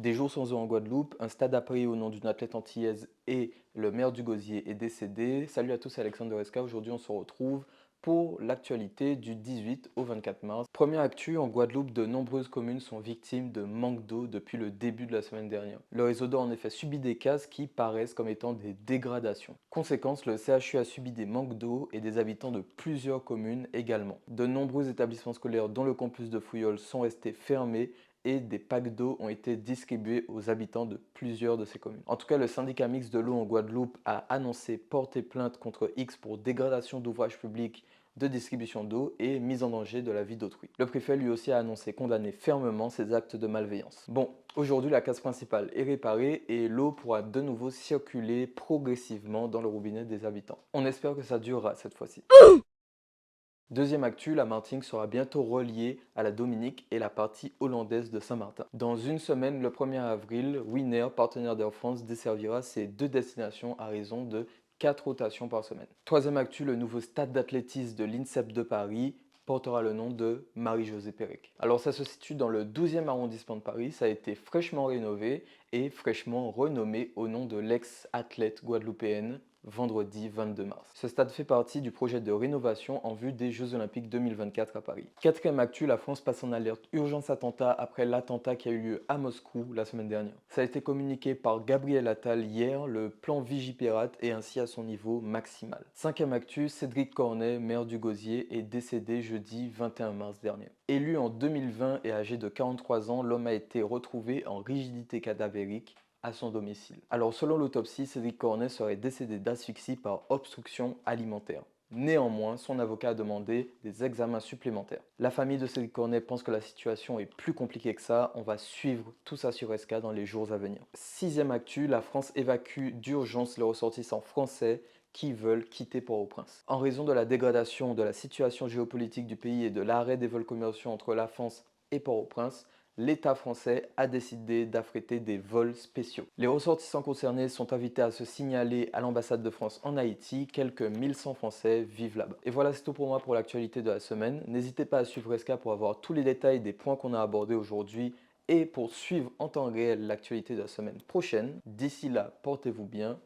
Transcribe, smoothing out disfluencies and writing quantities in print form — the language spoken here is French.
Des jours sans eau en Guadeloupe, un stade à Paris au nom d'une athlète antillaise et le maire du Gosier est décédé. Salut à tous, c'est Alexandre de Resca. Aujourd'hui, on se retrouve pour l'actualité du 18 au 24 mars. Première actu, en Guadeloupe, de nombreuses communes sont victimes de manque d'eau depuis le début de la semaine dernière. Le réseau d'eau a en effet subi des casses qui paraissent comme étant des dégradations. Conséquence, le CHU a subi des manques d'eau et des habitants de plusieurs communes également. De nombreux établissements scolaires, dont le campus de Fouillol, sont restés fermés et des packs d'eau ont été distribués aux habitants de plusieurs de ces communes. En tout cas, le syndicat mixte de l'eau en Guadeloupe a annoncé porter plainte contre X pour dégradation d'ouvrages publics de distribution d'eau et mise en danger de la vie d'autrui. Le préfet lui aussi a annoncé condamner fermement ces actes de malveillance. Bon, aujourd'hui la casse principale est réparée et l'eau pourra de nouveau circuler progressivement dans le robinet des habitants. On espère que ça durera cette fois-ci. Deuxième actu, la Martinique sera bientôt reliée à la Dominique et la partie hollandaise de Saint-Martin. Dans une semaine, le 1er avril, Winner, partenaire d'Air France, desservira ces deux destinations à raison de 4 rotations par semaine. Troisième actu, le nouveau stade d'athlétisme de l'INSEP de Paris portera le nom de Marie-Josée Pérec. Alors ça se situe dans le 12e arrondissement de Paris, ça a été fraîchement rénové et fraîchement renommé au nom de l'ex-athlète guadeloupéenne vendredi 22 mars. Ce stade fait partie du projet de rénovation en vue des Jeux Olympiques 2024 à Paris. Quatrième actu, la France passe en alerte urgence attentat après l'attentat qui a eu lieu à Moscou la semaine dernière. Ça a été communiqué par Gabriel Attal hier, le plan Vigipirate est ainsi à son niveau maximal. Cinquième actu, Cédric Cornet, maire du Gosier, est décédé jeudi 21 mars dernier. Élu en 2020 et âgé de 43 ans, l'homme a été retrouvé en rigidité cadavérique à son domicile. Alors selon l'autopsie, Cédric Cornet serait décédé d'asphyxie par obstruction alimentaire. Néanmoins, son avocat a demandé des examens supplémentaires. La famille de Cédric Cornet pense que la situation est plus compliquée que ça. On va suivre tout ça sur SK dans les jours à venir. Sixième actu, la France évacue d'urgence les ressortissants français qui veulent quitter Port-au-Prince. En raison de la dégradation de la situation géopolitique du pays et de l'arrêt des vols commerciaux entre la France et Port-au-Prince, l'État français a décidé d'affréter des vols spéciaux. Les ressortissants concernés sont invités à se signaler à l'ambassade de France en Haïti. Quelques 1100 Français vivent là-bas. Et voilà, c'est tout pour moi pour l'actualité de la semaine. N'hésitez pas à suivre SK pour avoir tous les détails des points qu'on a abordés aujourd'hui et pour suivre en temps réel l'actualité de la semaine prochaine. D'ici là, portez-vous bien